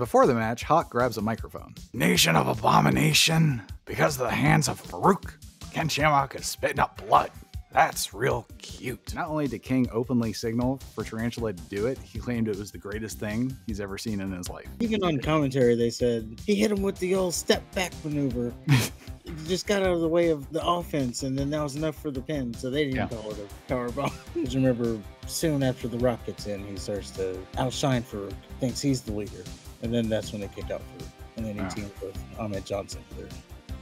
Before the match, Hawk grabs a microphone. Nation of Abomination, because of the hands of Farouk, Ken Shamrock is spitting up blood. That's real cute. Not only did King openly signal for Tarantula to do it, he claimed it was the greatest thing he's ever seen in his life. Even on commentary, they said he hit him with the old step back maneuver. He just got out of the way of the offense, and then that was enough for the pin, so they didn't call it a powerbomb. Because remember, soon after the Rock gets in, he starts to outshine Farouk, thinks he's the leader, and then that's when they kick out Farouk. And then he teamed with Ahmed Johnson for their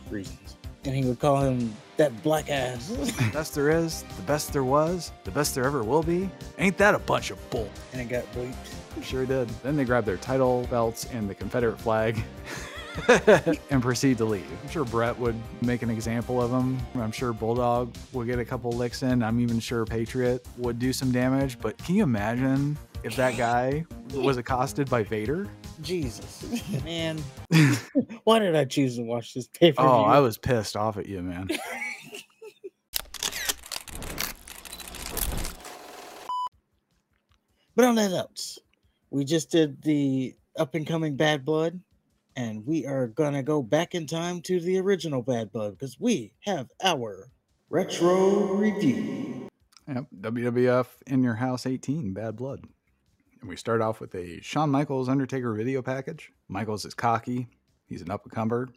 reasons. And he would call him that black ass. The best there is, the best there was, the best there ever will be. Ain't that a bunch of bull? And it got bleeped. Sure did. Then they grab their title belts and the Confederate flag and proceed to leave. I'm sure Brett would make an example of them. I'm sure Bulldog will get a couple licks in. I'm even sure Patriot would do some damage. But can you imagine if that guy was accosted by Vader? Jesus, man. Why did I choose to watch this pay-per-view? Oh, I was pissed off at you, man. But on that note, we just did the up-and-coming Bad Blood, and we are going to go back in time to the original Bad Blood because we have our retro review. Yep, WWF In Your House 18, Bad Blood. And we start off with a Shawn Michaels Undertaker video package. Michaels is cocky, he's an up-and-comer,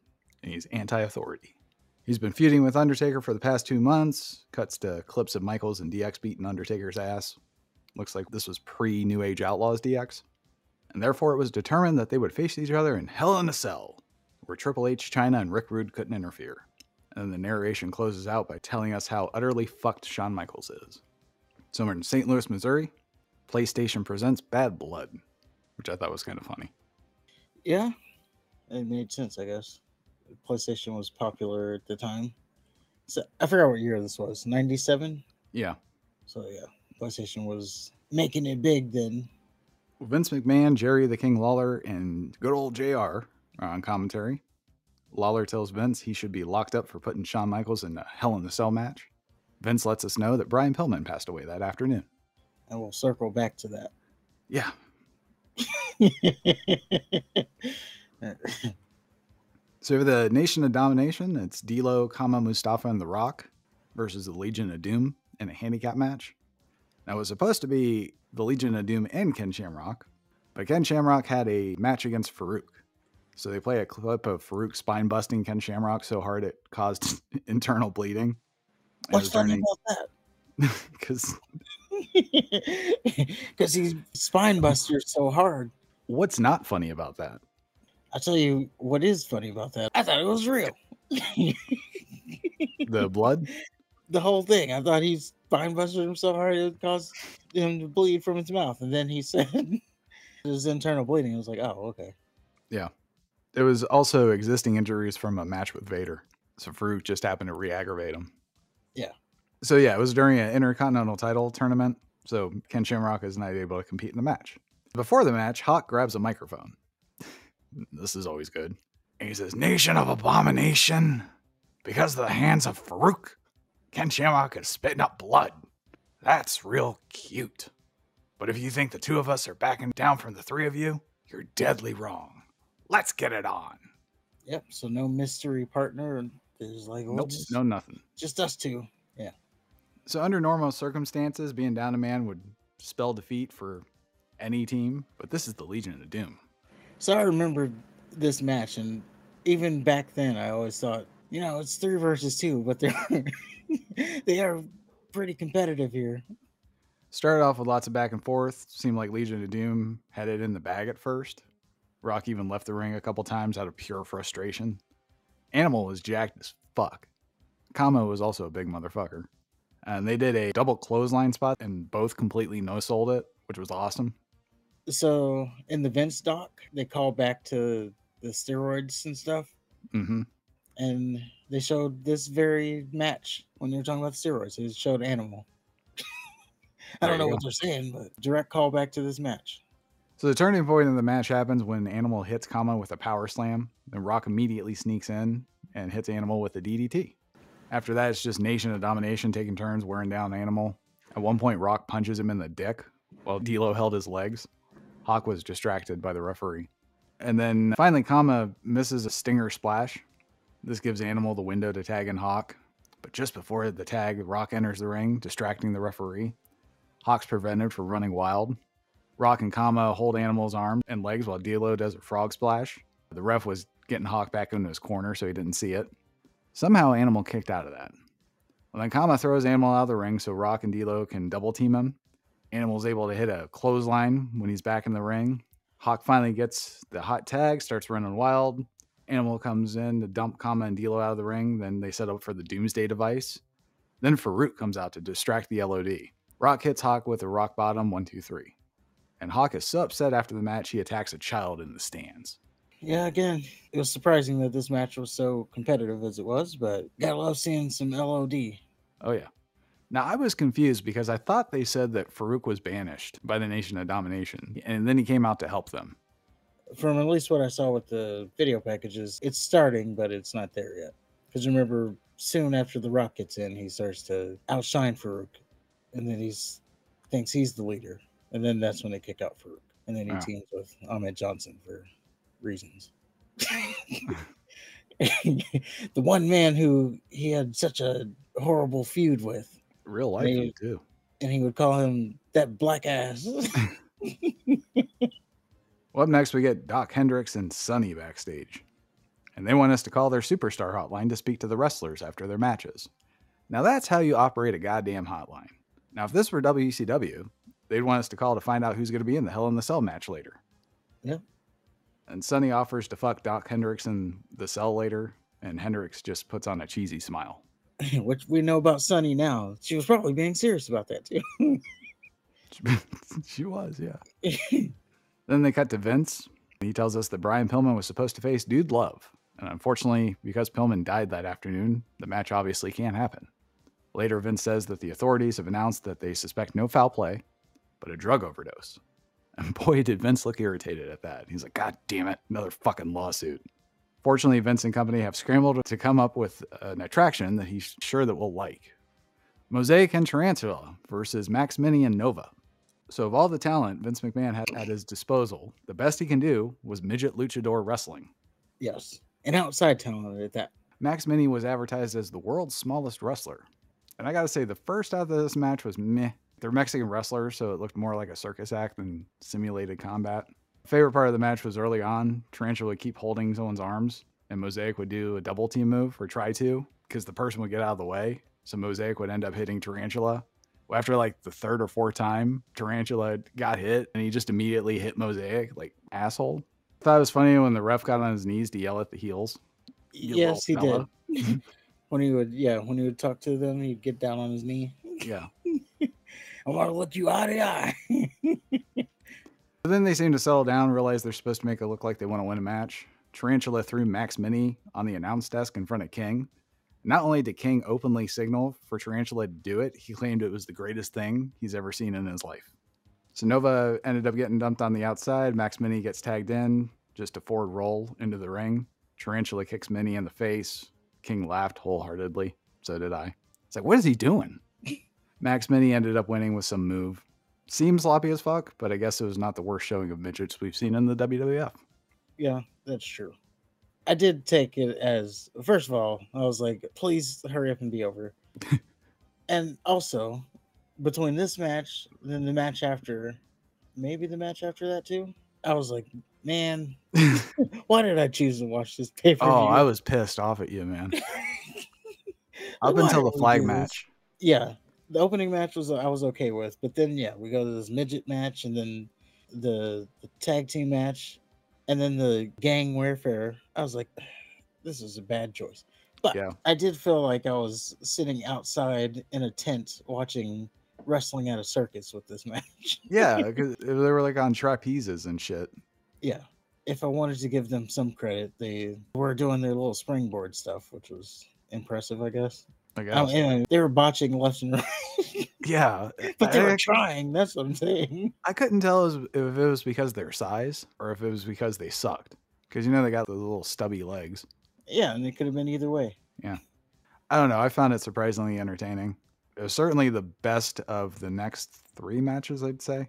and he's anti-authority. He's been feuding with Undertaker for the past 2 months. Cuts to clips of Michaels and DX beating Undertaker's ass. Looks like this was pre-New Age Outlaws DX. And therefore it was determined that they would face each other in Hell in a Cell, where Triple H, Chyna, and Rick Rude couldn't interfere. And then the narration closes out by telling us how utterly fucked Shawn Michaels is. So we're in St. Louis, Missouri. PlayStation presents Bad Blood, which I thought was kind of funny. Yeah, it made sense, I guess. PlayStation was popular at the time. So I forgot what year this was. 97? Yeah. So yeah, PlayStation was making it big then. Vince McMahon, Jerry the King Lawler, and good old JR are on commentary. Lawler tells Vince he should be locked up for putting Shawn Michaels in a Hell in a Cell match. Vince lets us know that Brian Pillman passed away that afternoon. And we'll circle back to that. Yeah. So for the Nation of Domination, it's D'Lo, Mustafa, and The Rock versus the Legion of Doom in a handicap match. Now it was supposed to be the Legion of Doom and Ken Shamrock, but Ken Shamrock had a match against Farouk. So they play a clip of Farouk spine busting Ken Shamrock so hard it caused internal bleeding. What's funny about that? Because he's spine buster so hard. What's not funny about that? I'll tell you what is funny about that. I thought it was real. The blood? The whole thing. I thought he spine busted him so hard it would cause him to bleed from his mouth. And then he said his internal bleeding. I was like, oh, okay. Yeah. There was also existing injuries from a match with Vader. So Farouk just happened to re-aggravate him. Yeah. So yeah, it was during an Intercontinental title tournament. So Ken Shamrock is not able to compete in the match. Before the match, Hawk grabs a microphone. This is always good. And he says, Nation of Abomination, because of the hands of Farouk, Ken Shamrock is spitting up blood. That's real cute. But if you think the two of us are backing down from the three of you, you're deadly wrong. Let's get it on. Yep, so no mystery partner. There's like, nope, no nothing. Just us two. Yeah. So under normal circumstances, being down a man would spell defeat for any team, but this is the Legion of Doom. So I remember this match, and even back then, I always thought, it's 3 versus 2, but they are pretty competitive here. Started off with lots of back and forth. Seemed like Legion of Doom had it in the bag at first. Rock even left the ring a couple times out of pure frustration. Animal was jacked as fuck. Kama was also a big motherfucker. And they did a double clothesline spot and both completely no-sold it, which was awesome. So in the Vince doc, they call back to the steroids and stuff. Mm-hmm. And they showed this very match when they were talking about the steroids. They showed Animal. I don't know what they're saying, but direct call back to this match. So the turning point of the match happens when Animal hits Kama with a power slam. Then Rock immediately sneaks in and hits Animal with a DDT. After that, it's just Nation of Domination taking turns wearing down Animal. At one point, Rock punches him in the dick while D'Lo held his legs. Hawk was distracted by the referee. And then finally, Kama misses a stinger splash. This gives Animal the window to tag in Hawk. But just before the tag, Rock enters the ring, distracting the referee. Hawk's prevented from running wild. Rock and Kama hold Animal's arms and legs while D'Lo does a frog splash. The ref was getting Hawk back into his corner, so he didn't see it. Somehow, Animal kicked out of that. Well, then Kama throws Animal out of the ring so Rock and D'Lo can double team him. Animal's able to hit a clothesline when he's back in the ring. Hawk finally gets the hot tag, starts running wild. Animal comes in to dump Kama and D'Lo out of the ring. Then they set up for the Doomsday device. Then Farouk comes out to distract the LOD. Rock hits Hawk with a rock bottom 1, 2, 3. And Hawk is so upset after the match, he attacks a child in the stands. Yeah, again, it was surprising that this match was so competitive as it was, but gotta love seeing some LOD. Oh, yeah. Now, I was confused because I thought they said that Farouk was banished by the Nation of Domination, and then he came out to help them. From at least what I saw with the video packages, it's starting, but it's not there yet. Because remember, soon after The Rock gets in, he starts to outshine Farouk, and then he thinks he's the leader, and then that's when they kick out Farouk, and then he teams with Ahmed Johnson for reasons. The one man who he had such a horrible feud with. Real life feud, too. And he would call him that black ass. Well, up next, we get Doc Hendrix and Sunny backstage. And they want us to call their superstar hotline to speak to the wrestlers after their matches. Now, that's how you operate a goddamn hotline. Now, if this were WCW, they'd want us to call to find out who's going to be in the Hell in the Cell match later. Yeah. And Sunny offers to fuck Doc Hendrix in the cell later, and Hendrix just puts on a cheesy smile. Which we know about Sunny now. She was probably being serious about that, too. She was, yeah. Then they cut to Vince. He tells us that Brian Pillman was supposed to face Dude Love. And unfortunately, because Pillman died that afternoon, the match obviously can't happen. Later, Vince says that the authorities have announced that they suspect no foul play, but a drug overdose. And boy, did Vince look irritated at that. He's like, God damn it, another fucking lawsuit. Fortunately, Vince and company have scrambled to come up with an attraction that he's sure that we'll like. Mosaic and Tarantula versus Max Mini and Nova. So of all the talent Vince McMahon had at his disposal, the best he can do was midget luchador wrestling. Yes, and outside talent at that. Max Mini was advertised as the world's smallest wrestler. And I gotta say, the first out of this match was meh. They're Mexican wrestlers, so it looked more like a circus act than simulated combat. Favorite part of the match was early on, Tarantula would keep holding someone's arms, and Mosaic would do a double team move, or try to, because the person would get out of the way. So Mosaic would end up hitting Tarantula. Well, after like the third or fourth time, Tarantula got hit, and he just immediately hit Mosaic, like, asshole. I thought it was funny when the ref got on his knees to yell at the heels. Yes, he did. When he would talk to them, he'd get down on his knee. Yeah. I want to look you eye to eye. But then they seem to settle down, realize they're supposed to make it look like they want to win a match. Tarantula threw Max Mini on the announce desk in front of King. Not only did King openly signal for Tarantula to do it, he claimed it was the greatest thing he's ever seen in his life. So Nova ended up getting dumped on the outside. Max Mini gets tagged in, just a forward roll into the ring. Tarantula kicks Mini in the face. King laughed wholeheartedly. So did I. It's like, what is he doing? Max Mini ended up winning with some move. Seems sloppy as fuck, but I guess it was not the worst showing of midgets we've seen in the WWF. Yeah, that's true. I did take it as, first of all, I was like, please hurry up and be over. And also, between this match and then the match after, maybe the match after that too, I was like, man, why did I choose to watch this pay-per-view? Oh, I was pissed off at you, man. Up until the flag match. Yeah, the opening match I was okay with, but then we go to this midget match, and then the tag team match, and then the gang warfare. I was like, this is a bad choice. But I did feel like I was sitting outside in a tent watching wrestling at a circus with this match. Yeah, because they were like on trapezes and shit. Yeah. If I wanted to give them some credit, they were doing their little springboard stuff, which was impressive, I guess. Anyway, they were botching left and right. Yeah. But they were trying. That's what I'm saying. I couldn't tell if it was because of their size or if it was because they sucked. Because, they got the little stubby legs. Yeah, and it could have been either way. Yeah. I don't know. I found it surprisingly entertaining. It was certainly the best of the next 3 matches, I'd say,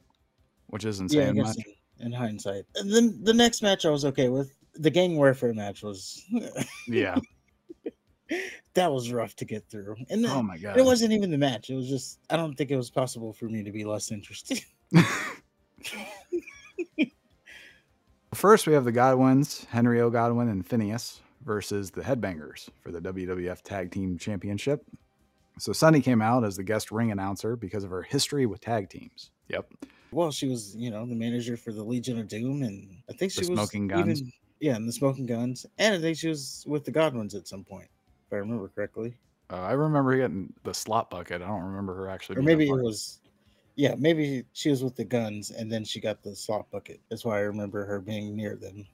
which isn't saying much. in hindsight. And then the next match I was okay with. The gang warfare match was Yeah. that was rough to get through. And Oh my it God. wasn't even the match. It was just I don't think it was possible for me to be less interested. First, we have the Godwins, Henry O. Godwin and Phineas, versus the Headbangers for the WWF Tag Team Championship. So Sunny came out as the guest ring announcer because of her history with tag teams. Yep. Well, she was, the manager for the Legion of Doom, and I think she was Smoking Guns. in the Smoking Guns, and I think she was with the Godwins at some point, if I remember correctly. I remember getting the slot bucket. I don't remember her actually. Or maybe it was, maybe she was with the Guns, and then she got the slot bucket. That's why I remember her being near them.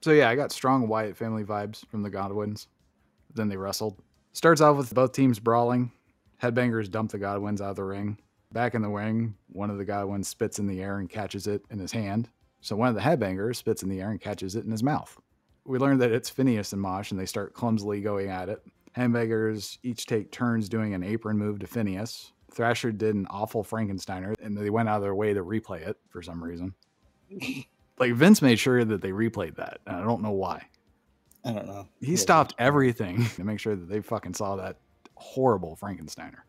So yeah, I got strong Wyatt family vibes from the Godwins. Then they wrestled. Starts off with both teams brawling. Headbangers dump the Godwins out of the ring. Back in the ring, one of the Godwins spits in the air and catches it in his hand. So one of the Headbangers spits in the air and catches it in his mouth. We learn that it's Phineas and Mosh, and they start clumsily going at it. Headbangers each take turns doing an apron move to Phineas. Thrasher did an awful Frankensteiner, and they went out of their way to replay it for some reason. Like, Vince made sure that they replayed that, and I don't know why. I don't know. He stopped everything to make sure that they fucking saw that horrible Frankensteiner.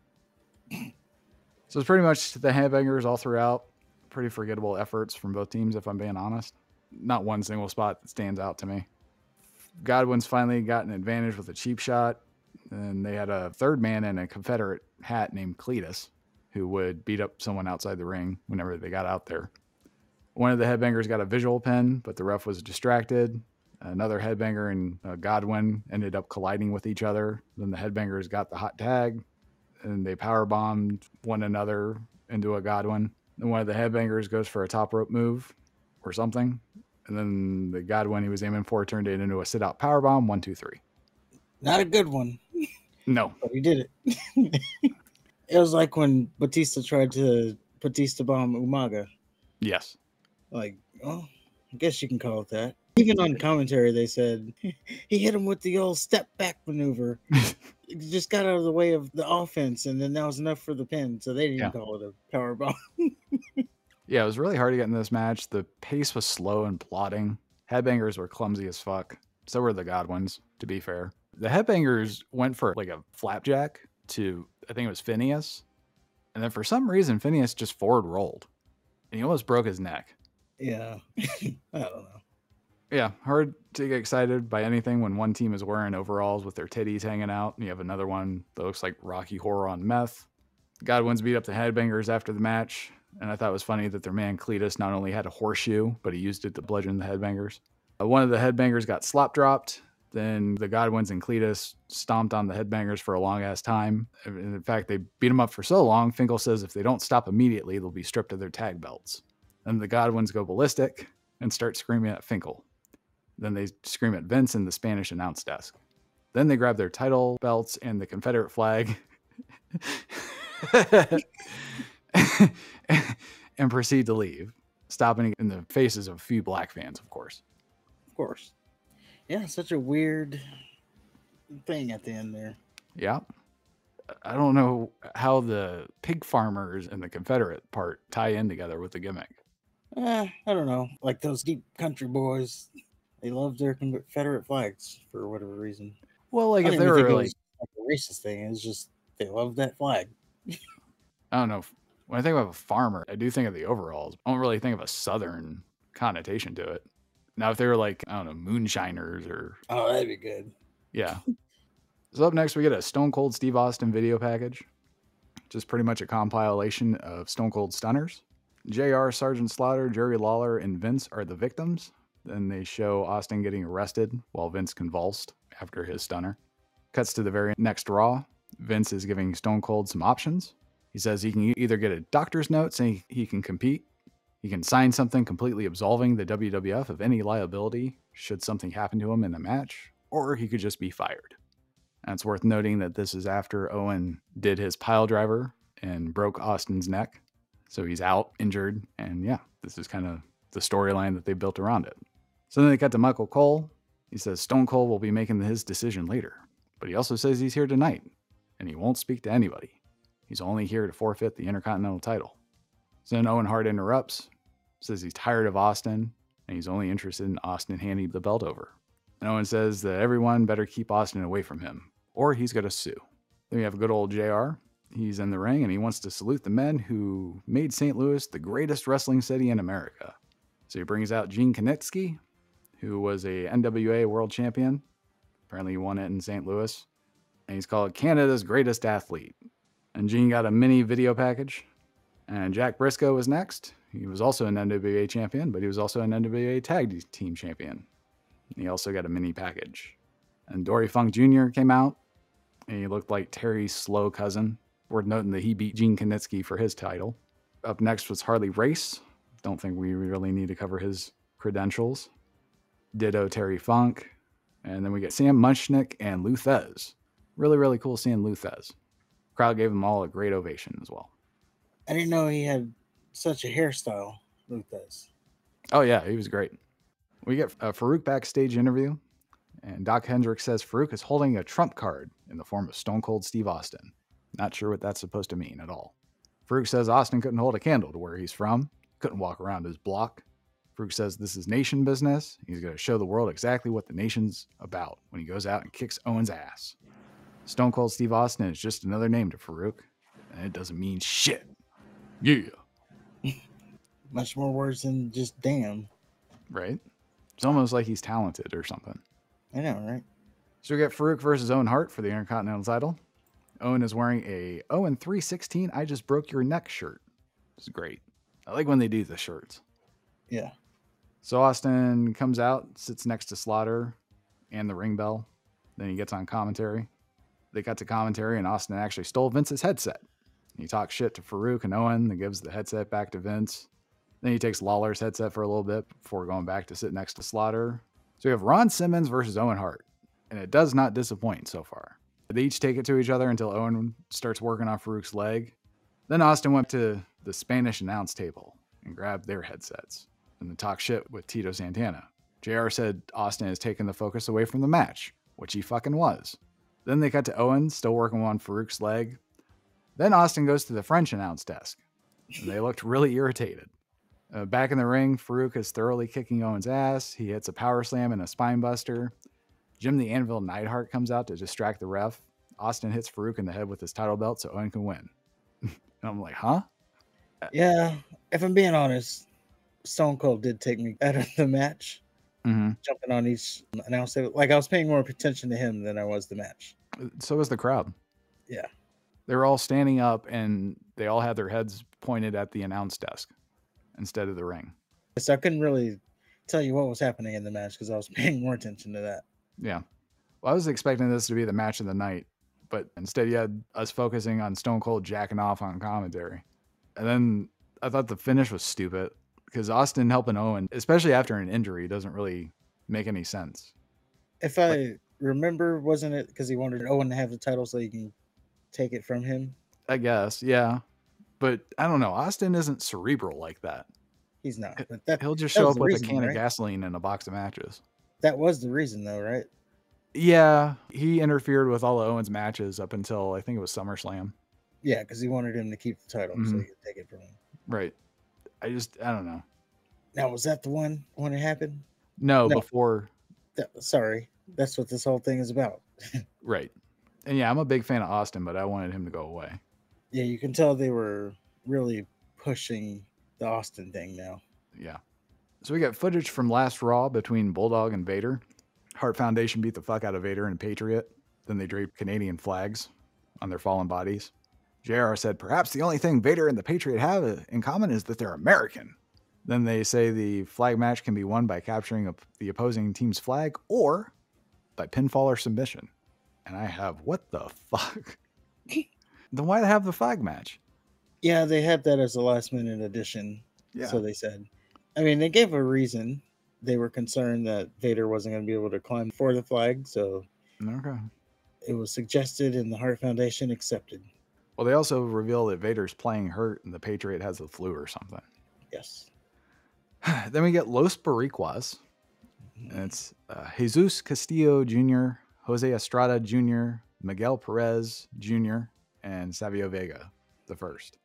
So it's pretty much the Headbangers all throughout. Pretty forgettable efforts from both teams, if I'm being honest. Not one single spot that stands out to me. Godwin's finally got an advantage with a cheap shot, and they had a third man in a Confederate hat named Cletus, who would beat up someone outside the ring whenever they got out there. One of the Headbangers got a visual pin, but the ref was distracted. Another Headbanger and Godwin ended up colliding with each other. Then the Headbangers got the hot tag, and they powerbombed one another into a Godwin. Then one of the Headbangers goes for a top rope move or something. And then the Godwin he was aiming for turned it into a sit-out powerbomb, 1, 2, 3. Not a good one. No. But he did it. It was like when Batista tried to Batista bomb Umaga. Yes. Like, well, I guess you can call it that. Even on commentary, they said he hit him with the old step back maneuver. He just got out of the way of the offense, and then that was enough for the pin. So they didn't call it a power bomb. Yeah, it was really hard to get in this match. The pace was slow and plodding. Headbangers were clumsy as fuck. So were the Godwins, to be fair. The Headbangers went for like a flapjack to, I think it was Phineas. And then for some reason, Phineas just forward rolled. And he almost broke his neck. Yeah. I don't know. Yeah, hard to get excited by anything when one team is wearing overalls with their titties hanging out, and you have another one that looks like Rocky Horror on meth. Godwins beat up the Headbangers after the match, and I thought it was funny that their man Cletus not only had a horseshoe, but he used it to bludgeon the Headbangers. One of the Headbangers got slop dropped, then the Godwins and Cletus stomped on the Headbangers for a long-ass time. In fact, they beat them up for so long, Finkel says if they don't stop immediately, they'll be stripped of their tag belts. Then the Godwins go ballistic and start screaming at Finkel. Then they scream at Vince in the Spanish announce desk. Then they grab their title belts and the Confederate flag and proceed to leave, stopping in the faces of a few black fans, of course. Of course. Yeah, such a weird thing at the end there. Yeah. I don't know how the pig farmers and the Confederate part tie in together with the gimmick. I don't know. Like those deep country boys. They love their Confederate flags for whatever reason. Well, like if they were like a racist thing, it's just they love that flag. I don't know. When I think of a farmer, I do think of the overalls. I don't really think of a Southern connotation to it. Now, if they were like, I don't know, moonshiners or... Oh, that'd be good. Yeah. So up next, we get a Stone Cold Steve Austin video package. Just pretty much a compilation of Stone Cold stunners. JR, Sergeant Slaughter, Jerry Lawler, and Vince are the victims. Then they show Austin getting arrested while Vince convulsed after his stunner. Cuts to the very next Raw. Vince is giving Stone Cold some options. He says he can either get a doctor's note saying he can compete, he can sign something completely absolving the WWF of any liability should something happen to him in a match, or he could just be fired. And it's worth noting that this is after Owen did his pile driver and broke Austin's neck. So he's out, injured, and yeah, this is kind of the storyline that they built around it. So then they cut to Michael Cole. He says Stone Cold will be making his decision later, but he also says he's here tonight, and he won't speak to anybody. He's only here to forfeit the Intercontinental title. So then Owen Hart interrupts, says he's tired of Austin, and he's only interested in Austin handing the belt over. And Owen says that everyone better keep Austin away from him, or he's going to sue. Then we have good old JR. He's in the ring, and he wants to salute the men who made St. Louis the greatest wrestling city in America. So he brings out Gene Knitsky, who was a NWA world champion. Apparently he won it in St. Louis. And he's called Canada's greatest athlete. And Gene got a mini video package. And Jack Briscoe was next. He was also an NWA champion, but he was also an NWA tag team champion. And he also got a mini package. And Dory Funk Jr. came out, and he looked like Terry's slow cousin. Worth noting that he beat Gene Knitsky for his title. Up next was Harley Race. Don't think we really need to cover his credentials. Ditto Terry Funk. And then we get Sam Muchnick and Lou Thesz. Really, really cool seeing Lou Thesz. Crowd gave them all a great ovation as well. I didn't know he had such a hairstyle, Lou Thesz. Oh, yeah, he was great. We get a Farouk backstage interview, and Doc Hendricks says Farouk is holding a trump card in the form of Stone Cold Steve Austin. Not sure what that's supposed to mean at all. Farouk says Austin couldn't hold a candle to where he's from, couldn't walk around his block. Farouk says this is nation business. He's going to show the world exactly what the nation's about when he goes out and kicks Owen's ass. Stone Cold Steve Austin is just another name to Farouk, and it doesn't mean shit. Yeah. Much more words than just damn. Right? It's almost like he's talented or something. I know, right? So we get Farouk versus Owen Hart for the Intercontinental title. Owen is wearing a Owen 316 I Just Broke Your Neck shirt. It's great. I like when they do the shirts. Yeah. So Austin comes out, sits next to Slaughter and the ring bell. Then he gets on commentary. They cut to commentary, and Austin actually stole Vince's headset. He talks shit to Farouk and Owen, then gives the headset back to Vince. Then he takes Lawler's headset for a little bit before going back to sit next to Slaughter. So we have Ron Simmons versus Owen Hart, and it does not disappoint so far. They each take it to each other until Owen starts working on Farouk's leg. Then Austin went to the Spanish announce table and grabbed their headsets and then talked shit with Tito Santana. JR said Austin has taken the focus away from the match, which he fucking was. Then they cut to Owen, still working on Farouk's leg. Then Austin goes to the French announce desk, and they looked really irritated. Back in the ring, Farouk is thoroughly kicking Owen's ass. He hits a power slam and a spine buster. Jim the Anvil Neidhart comes out to distract the ref. Austin hits Farouk in the head with his title belt so Owen can win. And I'm like, huh? Yeah, if I'm being honest, Stone Cold did take me out of the match. Mm-hmm. Jumping on each announce table. Like I was paying more attention to him than I was the match. So was the crowd. Yeah. They were all standing up and they all had their heads pointed at the announce desk instead of the ring. So I couldn't really tell you what was happening in the match because I was paying more attention to that. Yeah. Well, I was expecting this to be the match of the night, but instead you had us focusing on Stone Cold jacking off on commentary. And then I thought the finish was stupid because Austin helping Owen, especially after an injury, doesn't really make any sense. If I remember, wasn't it because he wanted Owen to have the title so he can take it from him? I guess, yeah. But I don't know. Austin isn't cerebral like that. He's not. But He'll just show up with reason, a can right? of gasoline and a box of matches. That was the reason, though, right? Yeah, he interfered with all of Owen's matches up until I think it was SummerSlam. Yeah, because he wanted him to keep the title so he could take it from him. Right. I don't know. Now, was that the one when it happened? No. Before. Sorry. That's what this whole thing is about. Right. And yeah, I'm a big fan of Austin, but I wanted him to go away. Yeah, you can tell they were really pushing the Austin thing now. Yeah. So we got footage from last Raw between Bulldog and Vader. Hart Foundation beat the fuck out of Vader and Patriot. Then they draped Canadian flags on their fallen bodies. JR said, perhaps the only thing Vader and the Patriot have in common is that they're American. Then they say the flag match can be won by capturing the opposing team's flag or by pinfall or submission. And I have, what the fuck? Then why have the flag match? Yeah, they had that as a last minute addition. Yeah. So they said. I mean, they gave a reason. They were concerned that Vader wasn't going to be able to climb for the flag. So okay. It was suggested and the Hart Foundation accepted. Well, they also reveal that Vader's playing hurt and the Patriot has the flu or something. Yes. Then we get Los Boricuas. And it's Jesus Castillo Jr., Jose Estrada Jr., Miguel Perez Jr., and Savio Vega the first.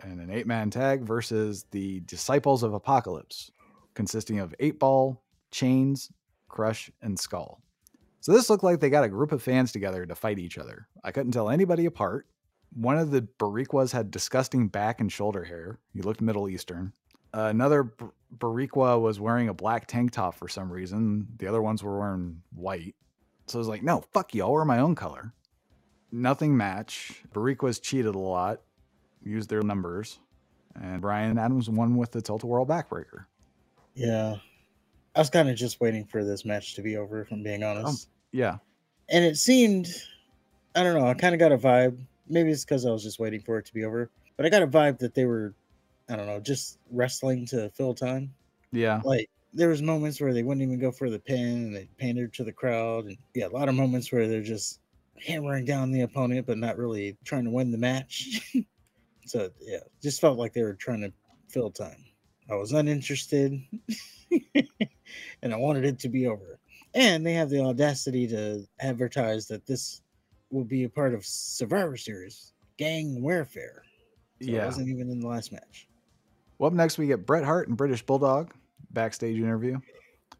in an 8-man tag versus the Disciples of Apocalypse, consisting of 8-Ball, Chains, Crush, and Skull. So this looked like they got a group of fans together to fight each other. I couldn't tell anybody apart. One of the Bariquas had disgusting back and shoulder hair. He looked Middle Eastern. Another Bariqua was wearing a black tank top for some reason. The other ones were wearing white. So I was like, no, fuck you. I'll wear my own color. Nothing match. Bariquas cheated a lot. Used their numbers. And Brian Adams won with the Tilt-A-Whirl backbreaker. Yeah. I was kind of just waiting for this match to be over, if I'm being honest. Yeah. And it seemed, I don't know, I kind of got a vibe. Maybe it's because I was just waiting for it to be over. But I got a vibe that they were, I don't know, just wrestling to fill time. Yeah. Like, there was moments where they wouldn't even go for the pin, and they pandered to the crowd. And yeah, a lot of moments where they're just hammering down the opponent, but not really trying to win the match. So, yeah, just felt like they were trying to fill time. I was uninterested, and I wanted it to be over. And they have the audacity to advertise that this will be a part of Survivor Series, Gang Warfare. So it wasn't even in the last match. Well, up next, we get Bret Hart and British Bulldog, backstage interview.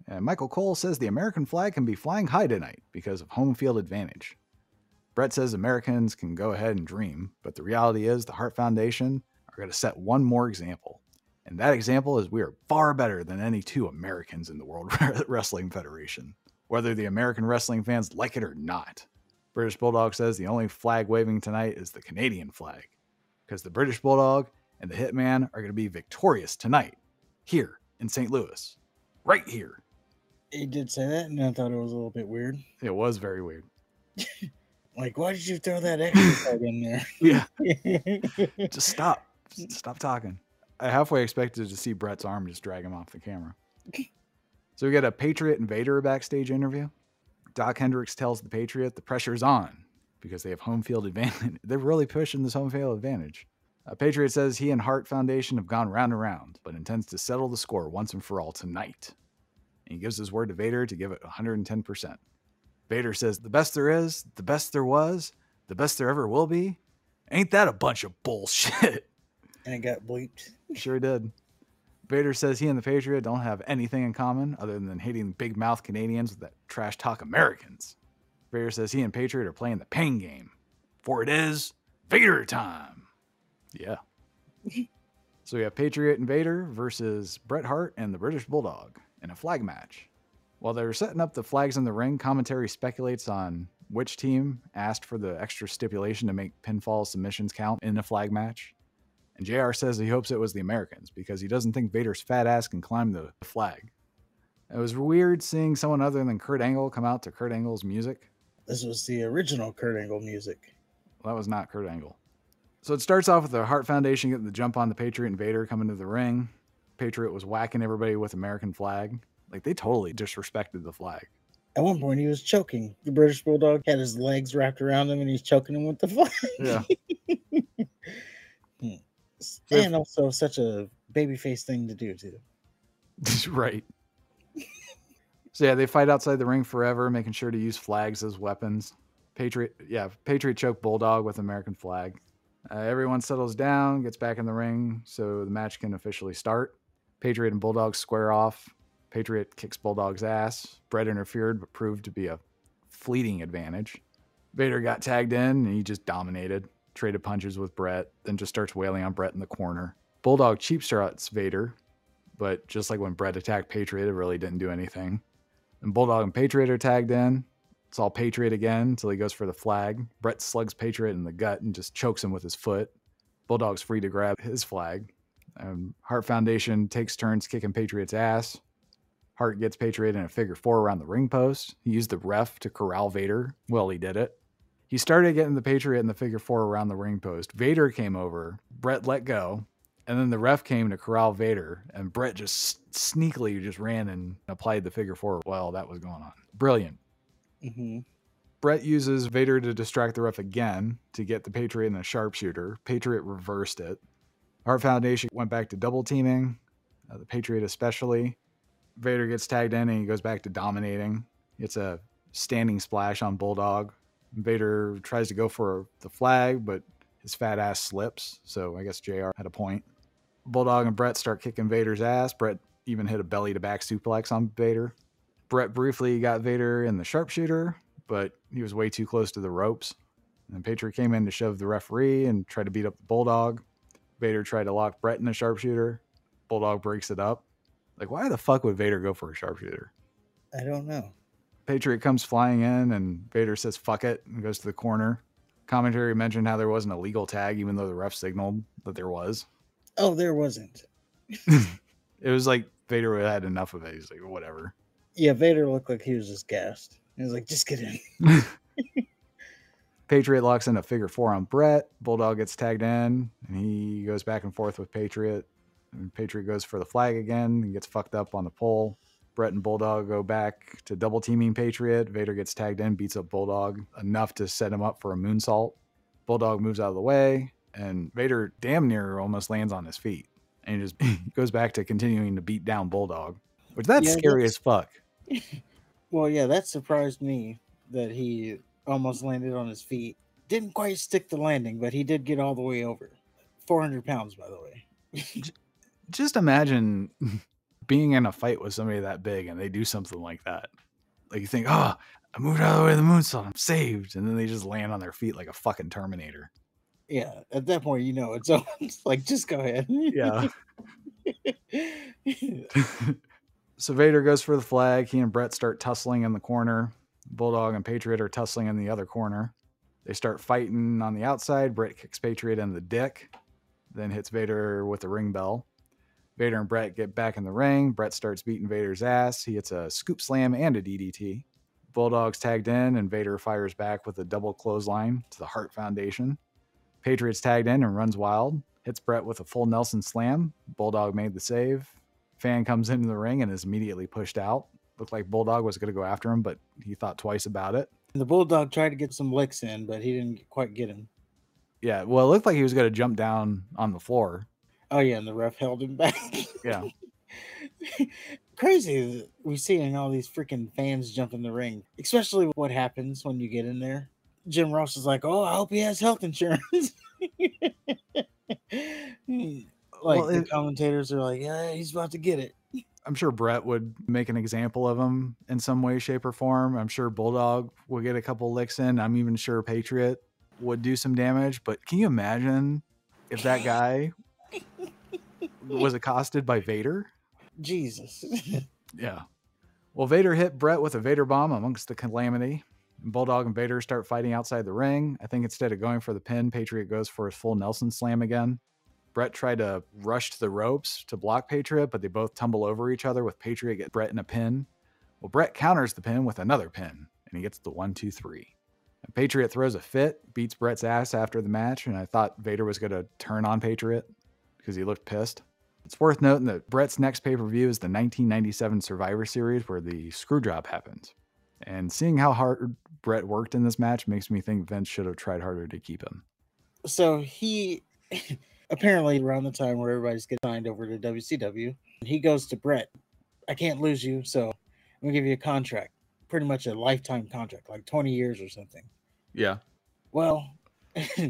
And Michael Cole says the American flag can be flying high tonight because of home field advantage. Bret says Americans can go ahead and dream, but the reality is the Hart Foundation are going to set one more example. And that example is we are far better than any two Americans in the World Wrestling Federation, whether the American wrestling fans like it or not. British Bulldog says the only flag waving tonight is the Canadian flag, because the British Bulldog and the Hitman are going to be victorious tonight, here in St. Louis, right here. He did say that, and I thought it was a little bit weird. It was very weird. Like, why did you throw that extra tag in there? Yeah. Just stop. Stop talking. I halfway expected to see Bret's arm just drag him off the camera. So we get a Patriot and Vader backstage interview. Doc Hendricks tells the Patriot the pressure's on because they have home field advantage. They're really pushing this home field advantage. Patriot says he and Hart Foundation have gone round and round, but intends to settle the score once and for all tonight. And he gives his word to Vader to give it 110%. Vader says, the best there is, the best there was, the best there ever will be. Ain't that a bunch of bullshit? And it got bleeped. Sure did. Vader says he and the Patriot don't have anything in common other than hating big mouth Canadians that trash talk Americans. Vader says he and Patriot are playing the pain game. For it is Vader time. Yeah. So we have Patriot and Vader versus Bret Hart and the British Bulldog in a flag match. While they're setting up the flags in the ring, commentary speculates on which team asked for the extra stipulation to make pinfall submissions count in a flag match. And JR says he hopes it was the Americans because he doesn't think Vader's fat ass can climb the flag. It was weird seeing someone other than Kurt Angle come out to Kurt Angle's music. This was the original Kurt Angle music. Well, that was not Kurt Angle. So it starts off with the Hart Foundation getting the jump on the Patriot and Vader coming to the ring. Patriot was whacking everybody with American flag. Like, they totally disrespected the flag. At one point, he was choking. The British Bulldog had his legs wrapped around him, and he's choking him with the flag. Yeah. And also such a babyface thing to do, too. Right. So, yeah, they fight outside the ring forever, making sure to use flags as weapons. Patriot choked Bulldog with American flag. Everyone settles down, gets back in the ring, so the match can officially start. Patriot and Bulldog square off. Patriot kicks Bulldog's ass. Bret interfered, but proved to be a fleeting advantage. Vader got tagged in, and he just dominated. Traded punches with Bret, then just starts wailing on Bret in the corner. Bulldog cheap shots Vader, but just like when Bret attacked Patriot, it really didn't do anything. And Bulldog and Patriot are tagged in. It's all Patriot again until he goes for the flag. Bret slugs Patriot in the gut and just chokes him with his foot. Bulldog's free to grab his flag. Hart Foundation takes turns kicking Patriot's ass. Hart gets Patriot in a figure four around the ring post. He used the ref to corral Vader. Well, he did it. He started getting the Patriot in the figure four around the ring post. Vader came over. Bret let go. And then the ref came to corral Vader. And Bret just sneakily just ran and applied the figure four while that was going on. Brilliant. Mm-hmm. Bret uses Vader to distract the ref again to get the Patriot in a sharpshooter. Patriot reversed it. Hart Foundation went back to double teaming. The Patriot especially. Vader gets tagged in and he goes back to dominating. It's a standing splash on Bulldog. Vader tries to go for the flag, but His fat ass slips, so I guess JR had a point. Bulldog and Brett start kicking Vader's ass. Brett even hit a belly-to-back suplex on Vader. Brett briefly got Vader in the sharpshooter, but he was way too close to the ropes. And Patriot came in to shove the referee and try to beat up the Bulldog. Vader tried to lock Brett in the sharpshooter. Bulldog breaks it up. Like, why the fuck would Vader go for a sharpshooter? I don't know. Patriot comes flying in, and Vader says, fuck it, and goes to the corner. Commentary mentioned how there wasn't a legal tag, even though the ref signaled that there was. Oh, there wasn't. It was like Vader had enough of it. He's like, whatever. Yeah, Vader looked like he was just gassed. He was like, just get in. Patriot locks in a figure 4 on Brett. Bulldog gets tagged in, and he goes back and forth with Patriot. And Patriot goes for the flag again and gets fucked up on the pole. Brett and Bulldog go back to double teaming Patriot. Vader gets tagged in, beats up Bulldog enough to set him up for a moonsault. Bulldog moves out of the way, and Vader damn near almost lands on his feet. And he just goes back to continuing to beat down Bulldog, which that's scary as fuck. Well, yeah, that surprised me that he almost landed on his feet. Didn't quite stick the landing, but he did get all the way over. 400 pounds, by the way. Just imagine being in a fight with somebody that big and they do something like that. Like you think, oh, I moved out of the way of the moonsault, I'm saved. And then they just land on their feet like a fucking Terminator. Yeah, at that point, you know, it's almost like, just go ahead. Yeah. So Vader goes for the flag. He and Brett start tussling in the corner. Bulldog and Patriot are tussling in the other corner. They start fighting on the outside. Brett kicks Patriot in the dick, then hits Vader with the ring bell. Vader and Brett get back in the ring. Brett starts beating Vader's ass. He hits a scoop slam and a DDT. Bulldog's tagged in, and Vader fires back with a double clothesline to the Hart Foundation. Patriot's tagged in and runs wild. Hits Brett with a full Nelson slam. Bulldog made the save. Fan comes into the ring and is immediately pushed out. Looked like Bulldog was going to go after him, but he thought twice about it. The Bulldog tried to get some licks in, but he didn't quite get him. Yeah, well, it looked like he was going to jump down on the floor. Oh, yeah, and the ref held him back. Yeah. Crazy that we're seeing all these freaking fans jump in the ring, especially what happens when you get in there. Jim Ross is like, oh, I hope he has health insurance. The commentators are like, yeah, he's about to get it. I'm sure Brett would make an example of him in some way, shape, or form. I'm sure Bulldog will get a couple licks in. I'm even sure Patriot would do some damage. But can you imagine if that guy was accosted by Vader? Jesus. Yeah. Well, Vader hit Brett with a Vader bomb amongst the calamity. Bulldog and Vader start fighting outside the ring. I think instead of going for the pin, Patriot goes for his full Nelson slam again. Brett tried to rush to the ropes to block Patriot, but they both tumble over each other with Patriot get Brett in a pin. Well, Brett counters the pin with another pin, and he gets the 1-2-3. And Patriot throws a fit, beats Brett's ass after the match, and I thought Vader was going to turn on Patriot because he looked pissed. It's worth noting that Brett's next pay-per-view is the 1997 Survivor Series where the screw job happened. And seeing how hard Brett worked in this match makes me think Vince should have tried harder to keep him. So he... apparently around the time where everybody's getting signed over to WCW, he goes to Brett. I can't lose you, so I'm going to give you a contract. Pretty much a lifetime contract, like 20 years or something. Yeah. Well,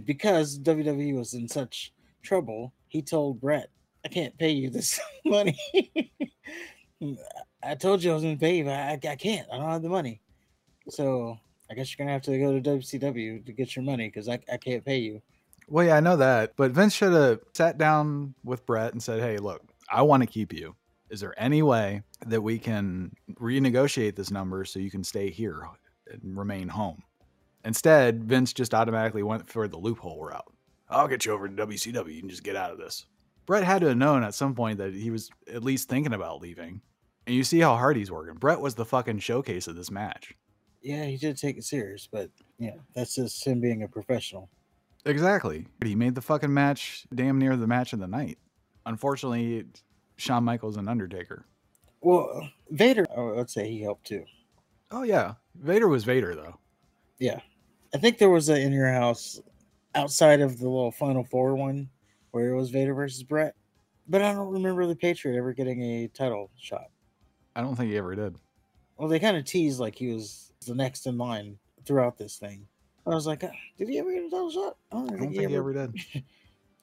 because WWE was in such trouble, he told Brett, I can't pay you this money. I told you I was going to pay you, but I can't. I don't have the money. So I guess you're going to have to go to WCW to get your money because I can't pay you. Well, yeah, I know that, but Vince should have sat down with Brett and said, hey, look, I want to keep you. Is there any way that we can renegotiate this number so you can stay here and remain home? Instead, Vince just automatically went for the loophole route. I'll get you over to WCW and just get out of this. Brett had to have known at some point that he was at least thinking about leaving. And you see how hard he's working. Brett was the fucking showcase of this match. Yeah, he did take it serious, but yeah, that's just him being a professional. Exactly. He made the fucking match damn near the match of the night. Unfortunately, Shawn Michaels and Undertaker. Well, Vader, I'd say he helped too. Oh, yeah. Vader was Vader, though. Yeah. I think there was a In Your House outside of the little Final Four one where it was Vader versus Brett. But I don't remember the Patriot ever getting a title shot. I don't think he ever did. Well, they kind of teased like he was the next in line throughout this thing. I was like, did he ever get a title shot? I don't think he ever did.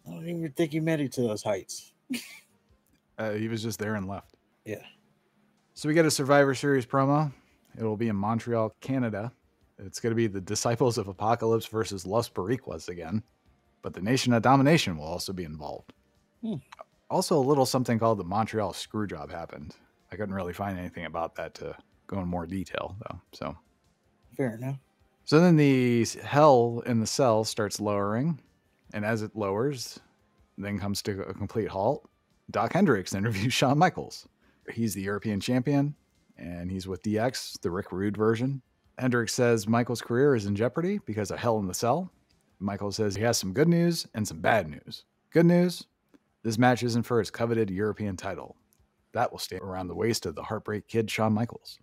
I don't even think he made it to those heights. He was just there and left. Yeah. So we get a Survivor Series promo. It will be in Montreal, Canada. It's going to be the Disciples of Apocalypse versus Los Boricuas again. But the Nation of Domination will also be involved. Also, a little something called the Montreal Screwjob happened. I couldn't really find anything about that to go in more detail, though. So fair enough. So then the hell in the cell starts lowering. And as it lowers, then comes to a complete halt. Doc Hendricks interviews Shawn Michaels. He's the European champion, and he's with DX, the Rick Rude version. Hendricks says Michaels' career is in jeopardy because of Hell in the Cell. Michaels says he has some good news and some bad news. Good news, this match isn't for his coveted European title. That will stay around the waist of the Heartbreak Kid, Shawn Michaels.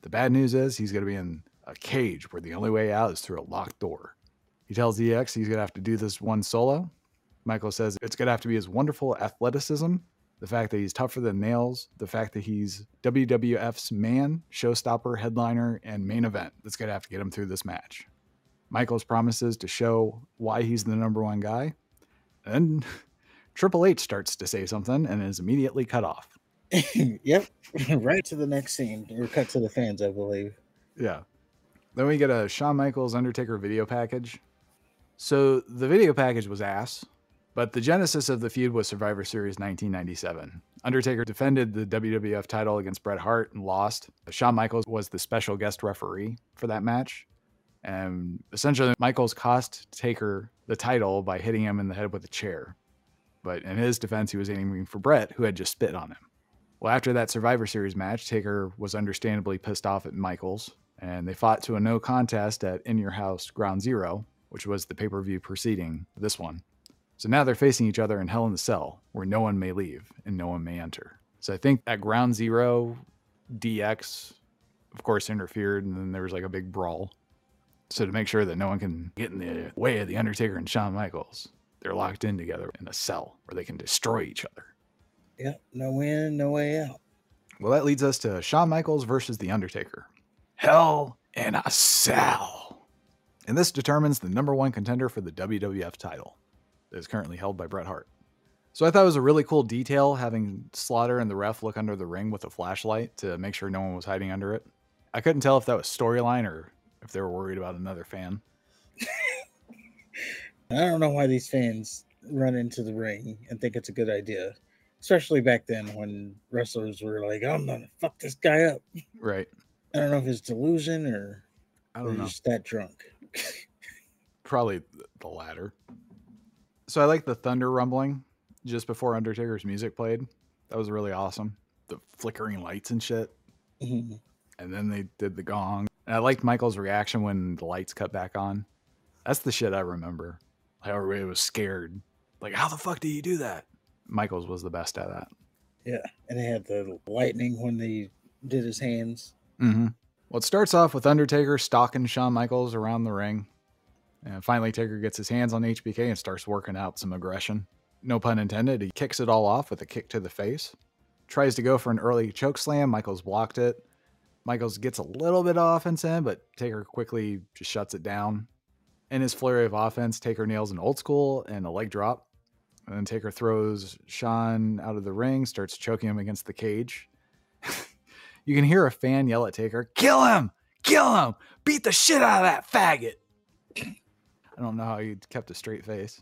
The bad news is he's going to be in a cage where the only way out is through a locked door. He tells DX he's going to have to do this one solo. Michaels says it's going to have to be his wonderful athleticism, the fact that he's tougher than nails, the fact that he's WWF's man, showstopper, headliner, and main event that's going to have to get him through this match. Michaels promises to show why he's the number one guy. And Triple H starts to say something and is immediately cut off. Yep. Right to the next scene. Or cut to the fans, I believe. Yeah. Then we get a Shawn Michaels Undertaker video package. So the video package was ass. But the genesis of the feud was Survivor Series 1997. Undertaker defended the WWF title against Bret Hart and lost. Shawn Michaels was the special guest referee for that match. And essentially, Michaels cost Taker the title by hitting him in the head with a chair. But in his defense, he was aiming for Bret, who had just spit on him. Well, after that Survivor Series match, Taker was understandably pissed off at Michaels, and they fought to a no contest at In Your House Ground Zero, which was the pay-per-view preceding this one. So now they're facing each other in Hell in the Cell, where no one may leave and no one may enter. So I think at Ground Zero, DX, of course, interfered, and then there was like a big brawl. So to make sure that no one can get in the way of The Undertaker and Shawn Michaels, they're locked in together in a cell where they can destroy each other. Yep, no in, no way out. Well, that leads us to Shawn Michaels versus The Undertaker. Hell in a Cell. And this determines the number one contender for the WWF title that is currently held by Bret Hart. So I thought it was a really cool detail having Slaughter and the ref look under the ring with a flashlight to make sure no one was hiding under it. I couldn't tell if that was storyline or if they were worried about another fan. I don't know why these fans run into the ring and think it's a good idea. Especially back then when wrestlers were like, I'm going to fuck this guy up. Right. I don't know if it's delusion or I don't know. Just that drunk. Probably the latter. So I like the thunder rumbling just before Undertaker's music played. That was really awesome. The flickering lights and shit. Mm-hmm. And then they did the gong. And I liked Michael's reaction when the lights cut back on. That's the shit I remember. How everybody was scared. Like, how the fuck do you do that? Michaels was the best at that. Yeah, and they had the lightning when they did his hands. Mm-hmm. Well, it starts off with Undertaker stalking Shawn Michaels around the ring. And finally, Taker gets his hands on HBK and starts working out some aggression. No pun intended. He kicks it all off with a kick to the face. Tries to go for an early choke slam. Michaels blocked it. Michaels gets a little bit of offense in, but Taker quickly just shuts it down. In his flurry of offense, Taker nails an old school and a leg drop. And then Taker throws Shawn out of the ring, starts choking him against the cage. You can hear a fan yell at Taker, "Kill him! Kill him! Beat the shit out of that faggot!" I don't know how he kept a straight face.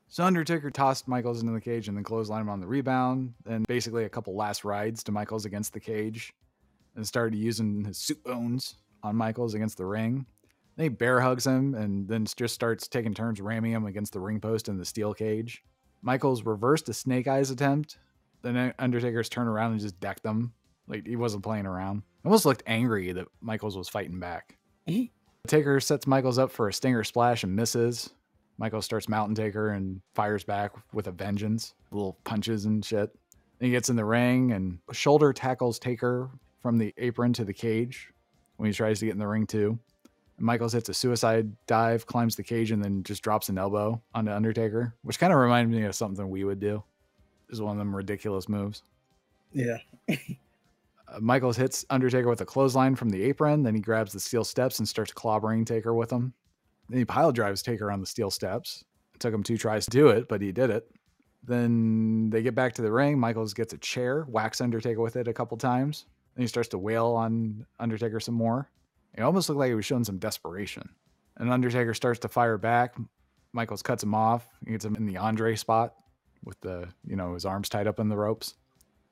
So Undertaker tossed Michaels into the cage and then clotheslined him on the rebound. Then basically a couple last rides to Michaels against the cage. And started using his suit bones on Michaels against the ring. Then he bear hugs him and then just starts taking turns ramming him against the ring post in the steel cage. Michaels reversed a snake eyes attempt. Then Undertaker's turned around and just decked him. Like he wasn't playing around. Almost looked angry that Michaels was fighting back. Mm-hmm. Taker sets Michaels up for a stinger splash and misses. Michaels starts mounting Taker and fires back with a vengeance. Little punches and shit. Then he gets in the ring and shoulder tackles Taker from the apron to the cage when he tries to get in the ring too. And Michaels hits a suicide dive, climbs the cage, and then just drops an elbow onto Undertaker, which kind of reminded me of something we would do. This is one of them ridiculous moves. Yeah. Michaels hits Undertaker with a clothesline from the apron. Then he grabs the steel steps and starts clobbering Taker with them. Then he pile drives Taker on the steel steps. It took him 2 tries to do it, but he did it. Then they get back to the ring. Michaels gets a chair, whacks Undertaker with it a couple times. Then he starts to wail on Undertaker some more. It almost looked like he was showing some desperation. And Undertaker starts to fire back. Michaels cuts him off. He gets him in the Andre spot with the, his arms tied up in the ropes.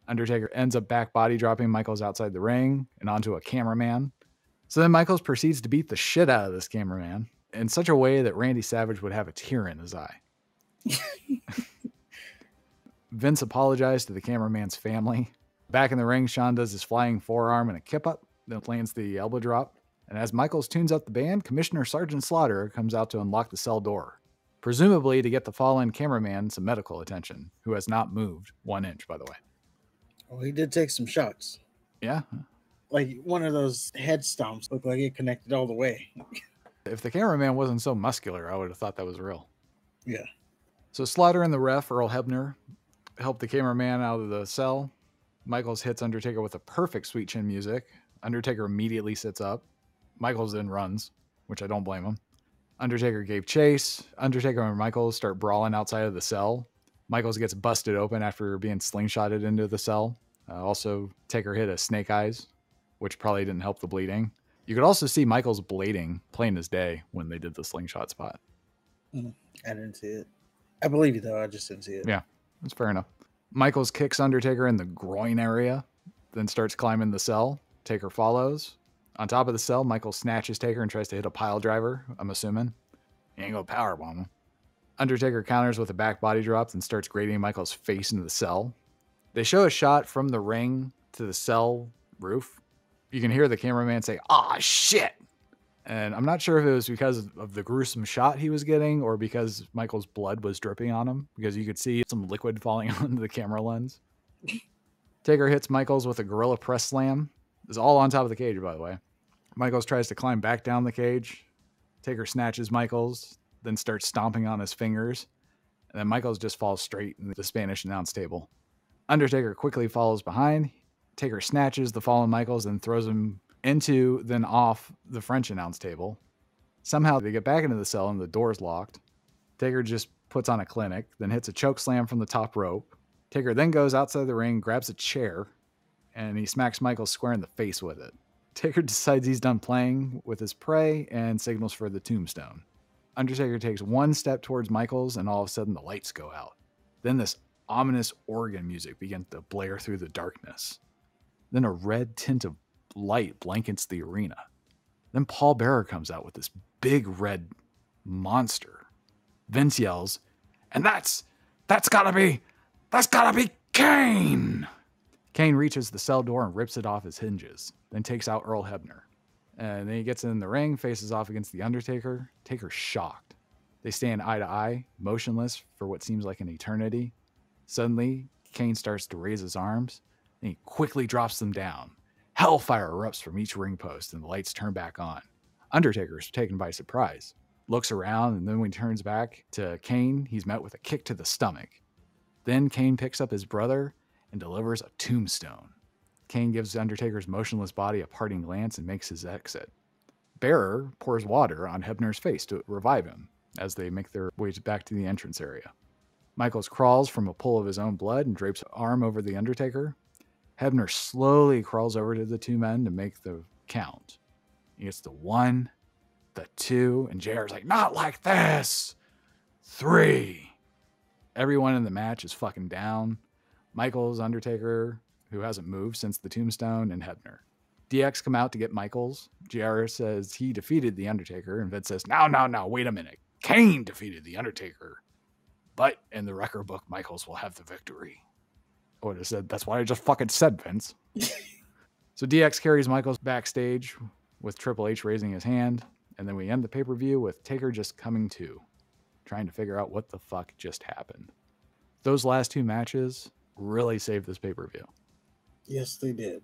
Undertaker ends up back body dropping Michaels outside the ring and onto a cameraman. So then Michaels proceeds to beat the shit out of this cameraman in such a way that Randy Savage would have a tear in his eye. Vince apologized to the cameraman's family. Back in the ring, Shawn does his flying forearm and a kip up, then lands the elbow drop. And as Michaels tunes up the band, Commissioner Sergeant Slaughter comes out to unlock the cell door, presumably to get the fallen cameraman some medical attention, who has not moved 1 inch, by the way. Well, he did take some shots. Yeah. Like one of those head stomps looked like it connected all the way. If the cameraman wasn't so muscular, I would have thought that was real. Yeah. So Slaughter and the ref, Earl Hebner, help the cameraman out of the cell. Michaels hits Undertaker with a perfect sweet chin music. Undertaker immediately sits up. Michaels then runs, which I don't blame him. Undertaker gave chase. Undertaker and Michaels start brawling outside of the cell. Michaels gets busted open after being slingshotted into the cell. Also, Taker hit a snake eyes, which probably didn't help the bleeding. You could also see Michaels blading plain as day when they did the slingshot spot. I didn't see it. I believe you, though. I just didn't see it. Yeah, that's fair enough. Michaels kicks Undertaker in the groin area, then starts climbing the cell. Taker follows. On top of the cell, Michaels snatches Taker and tries to hit a pile driver, I'm assuming. He ain't gonna powerbomb him. Undertaker counters with a back body drop and starts grating Michaels' face into the cell. They show a shot from the ring to the cell roof. You can hear the cameraman say, "Ah, shit!" And I'm not sure if it was because of the gruesome shot he was getting or because Michaels' blood was dripping on him, because you could see some liquid falling onto the camera lens. Taker hits Michaels with a gorilla press slam. It's all on top of the cage, by the way. Michaels tries to climb back down the cage. Taker snatches Michaels, then starts stomping on his fingers. And then Michaels just falls straight in the Spanish announce table. Undertaker quickly follows behind. Taker snatches the fallen Michaels and throws him into, then off the French announce table. Somehow they get back into the cell and the door's locked. Taker just puts on a clinic, then hits a choke slam from the top rope. Taker then goes outside the ring, grabs a chair, and he smacks Michaels square in the face with it. Taker decides he's done playing with his prey and signals for the tombstone. Undertaker takes 1 step towards Michaels, and all of a sudden the lights go out. Then this ominous organ music begins to blare through the darkness. Then a red tint of light blankets the arena. Then Paul Bearer comes out with this big red monster. Vince yells, "And that's gotta be Kane!" Kane reaches the cell door and rips it off its hinges, then takes out Earl Hebner. And then he gets in the ring, faces off against The Undertaker. Taker's shocked. They stand eye to eye, motionless for what seems like an eternity. Suddenly, Kane starts to raise his arms, and he quickly drops them down. Hellfire erupts from each ring post, and the lights turn back on. Undertaker is taken by surprise, looks around, and then when he turns back to Kane, he's met with a kick to the stomach. Then Kane picks up his brother and delivers a tombstone. Kane gives Undertaker's motionless body a parting glance and makes his exit. Bearer pours water on Hebner's face to revive him as they make their way back to the entrance area. Michaels crawls from a pool of his own blood and drapes an arm over the Undertaker. Hebner slowly crawls over to the two men to make the count. He gets the 1, the 2, and JR's like, "Not like this! 3. Everyone in the match is fucking down. Michaels, Undertaker, who hasn't moved since the tombstone, and Hebner. DX come out to get Michaels. JR says he defeated the Undertaker, and Vince says, No, wait a minute. Kane defeated the Undertaker. But in the record book, Michaels will have the victory. I would have said, that's what I just fucking said, Vince. So DX carries Michaels backstage with Triple H raising his hand, and then we end the pay-per-view with Taker just coming to, trying to figure out what the fuck just happened. Those last 2 matches really saved this pay-per-view. Yes, they did.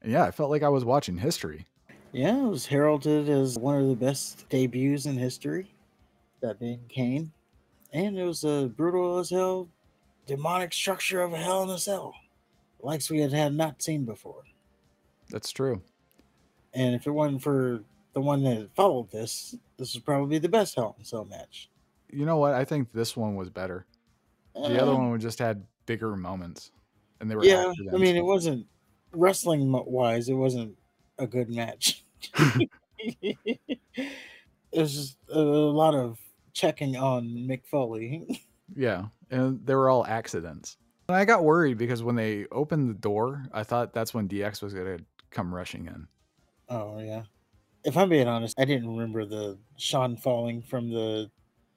And yeah, I felt like I was watching history. Yeah, it was heralded as one of the best debuts in history, that being Kane. And it was a brutal as hell, demonic structure of a Hell in a Cell, likes we had not seen before. That's true. And if it wasn't for the one that followed this, this is probably the best Hell in a Cell match. You know what? I think this one was better. The other one just had bigger moments, and they were Yeah, accidents. I mean, it wasn't wrestling wise, it wasn't a good match. It was just a lot of checking on Mick Foley. Yeah, and they were all accidents. And I got worried because when they opened the door, I thought that's when DX was going to come rushing in. Oh, yeah. If I'm being honest, I didn't remember the Shawn falling from the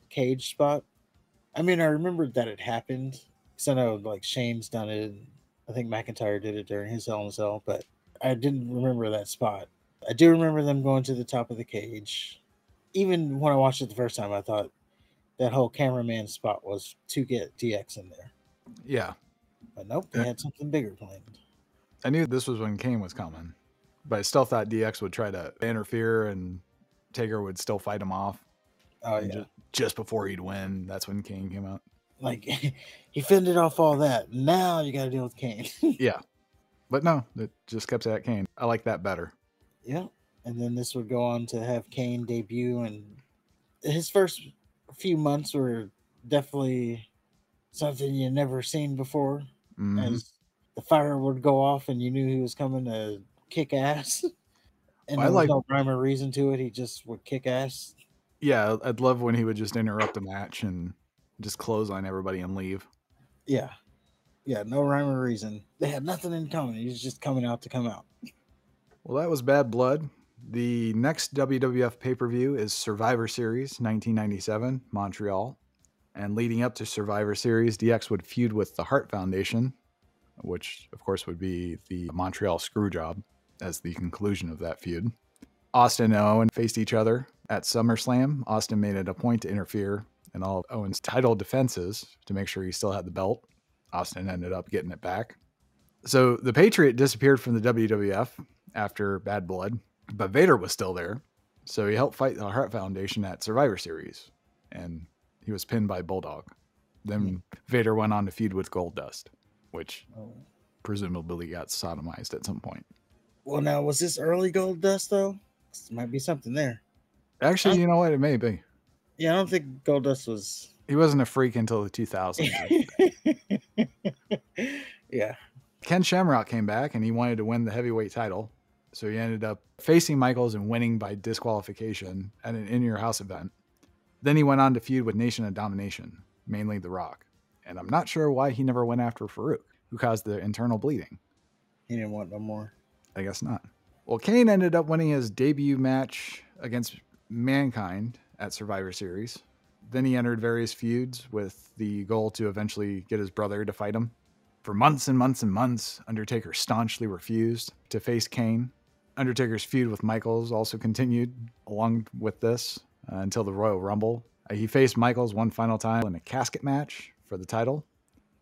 cage spot. I mean, I remembered that it happened because I know like Shane's done it. I think McIntyre did it during his Hell in a Cell, but I didn't remember that spot. I do remember them going to the top of the cage. Even when I watched it the first time, I thought that whole cameraman spot was to get DX in there. Yeah. But nope, they had something bigger planned. I knew this was when Kane was coming, but I still thought DX would try to interfere and Taker would still fight him off. Oh, yeah. Just before he'd win, that's when Kane came out. Like, he fended off all that. Now you got to deal with Kane. Yeah. But no, it just kept at Kane. I like that better. Yeah. And then this would go on to have Kane debut, and his first few months were definitely something you never seen before. Mm-hmm. As the fire would go off and you knew he was coming to kick ass. And there was no rhyme or reason to it. He just would kick ass. Yeah, I'd love when he would just interrupt a match and just clothesline everybody and leave. Yeah. Yeah, no rhyme or reason. They had nothing in common. He was just coming out to come out. Well, that was Bad Blood. The next WWF pay-per-view is Survivor Series 1997, Montreal. And leading up to Survivor Series, DX would feud with the Hart Foundation, which, of course, would be the Montreal Screwjob as the conclusion of that feud. Austin and Owen faced each other at SummerSlam. Austin made it a point to interfere in all of Owen's title defenses to make sure he still had the belt. Austin ended up getting it back. So the Patriot disappeared from the WWF after Bad Blood, but Vader was still there. So he helped fight the Hart Foundation at Survivor Series, and he was pinned by Bulldog. Then Vader went on to feud with Goldust, which presumably got sodomized at some point. Well, now, was this early Goldust, though? There might be something there. Actually, you know what? It may be. Yeah, I don't think Goldust was... He wasn't a freak until the 2000s. Yeah. Ken Shamrock came back, and he wanted to win the heavyweight title. So he ended up facing Michaels and winning by disqualification at an In Your House event. Then he went on to feud with Nation of Domination, mainly The Rock. And I'm not sure why he never went after Farouk, who caused the internal bleeding. He didn't want no more. I guess not. Well, Kane ended up winning his debut match against Mankind at Survivor Series. Then he entered various feuds with the goal to eventually get his brother to fight him. For months and months and months, Undertaker staunchly refused to face Kane. Undertaker's feud with Michaels also continued along with this until the Royal Rumble. He faced Michaels one final time in a casket match for the title,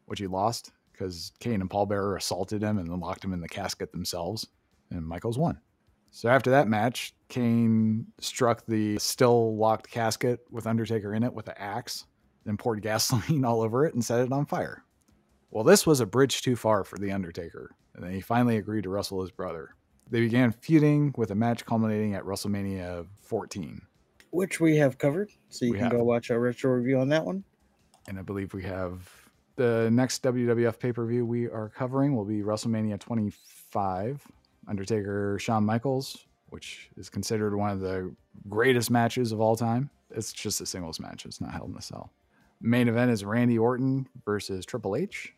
which he lost because Kane and Paul Bearer assaulted him and then locked him in the casket themselves, and Michaels won. So after that match, Kane struck the still locked casket with Undertaker in it with an axe, then poured gasoline all over it and set it on fire. Well, this was a bridge too far for The Undertaker, and then he finally agreed to wrestle his brother. They began feuding with a match culminating at WrestleMania 14. Which we have covered, so you can go watch our retro review on that one. And I believe we have the next WWF pay-per-view we are covering will be WrestleMania 25. Undertaker, Shawn Michaels, which is considered one of the greatest matches of all time. It's just a singles match. It's not Hell in a Cell. Main event is Randy Orton versus Triple H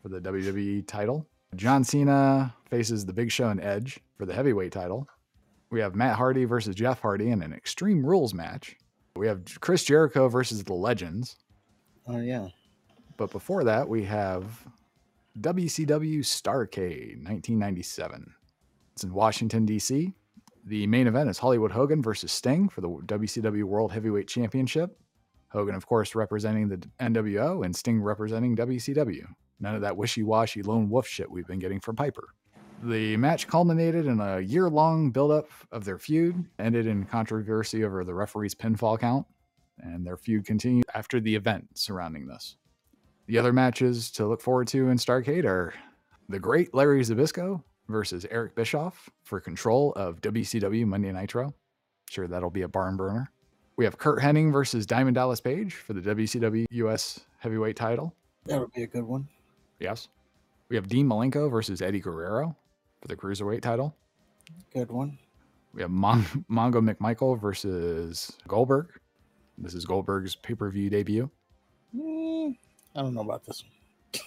for the WWE title. John Cena faces The Big Show and Edge for the heavyweight title. We have Matt Hardy versus Jeff Hardy in an Extreme Rules match. We have Chris Jericho versus The Legends. Oh, yeah. But before that, we have WCW Starrcade 1997. It's in Washington, D.C. The main event is Hollywood Hogan versus Sting for the WCW World Heavyweight Championship. Hogan, of course, representing the NWO and Sting representing WCW. None of that wishy-washy lone wolf shit we've been getting from Piper. The match culminated in a year-long buildup of their feud, ended in controversy over the referee's pinfall count, and their feud continued after the event surrounding this. The other matches to look forward to in Starrcade are the great Larry Zbyszko versus Eric Bischoff for control of WCW Monday Nitro. Sure, that'll be a barn burner. We have Kurt Hennig versus Diamond Dallas Page for the WCW US Heavyweight title. That would be a good one. Yes. We have Dean Malenko versus Eddie Guerrero for the Cruiserweight title. Good one. We have Mongo McMichael versus Goldberg. This is Goldberg's pay-per-view debut. I don't know about this one.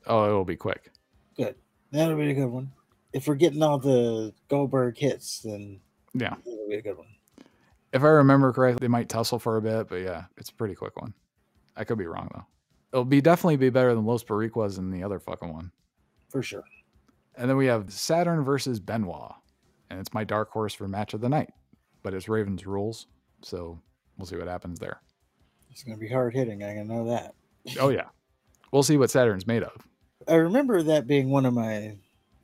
Oh, it'll be quick. Good. That'll be a good one. If we're getting all the Goldberg hits, then yeah, that'll be a good one. If I remember correctly, they might tussle for a bit, but yeah, it's a pretty quick one. I could be wrong though. It'll definitely be better than Los Boricuas and the other fucking one. For sure. And then we have Saturn versus Benoit. And it's my dark horse for match of the night. But it's Ravens rules, so we'll see what happens there. It's going to be hard hitting, I can know that. Oh, yeah. We'll see what Saturn's made of. I remember that being one of my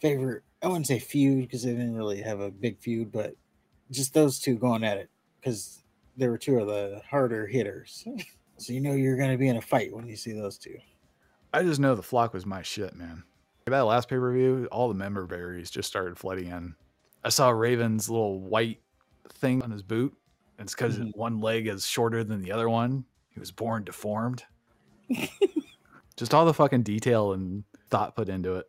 favorite, I wouldn't say feud, because they didn't really have a big feud, but just those two going at it, because they were two of the harder hitters. So you know you're going to be in a fight when you see those two. I just know the Flock was my shit, man. That last pay-per-view, all the member berries just started flooding in. I saw Raven's little white thing on his boot. It's because one leg is shorter than the other one. He was born deformed. Just all the fucking detail and thought put into it.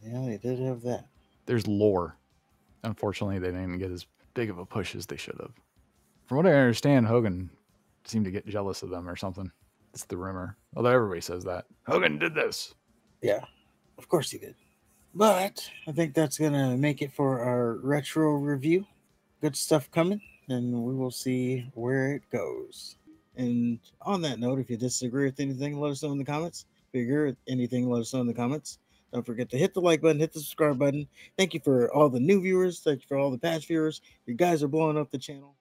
Yeah, they did have that. There's lore. Unfortunately, they didn't get as big of a push as they should have. From what I understand, Hogan seemed to get jealous of them or something. It's the rumor. Although everybody says that. Hogan did this. Yeah, of course he did. But I think that's going to make it for our retro review. Good stuff coming, and we will see where it goes. And on that note, if you disagree with anything, let us know in the comments. If you agree with anything, let us know in the comments. Don't forget to hit the like button, hit the subscribe button. Thank you for all the new viewers. Thank you for all the past viewers. You guys are blowing up the channel.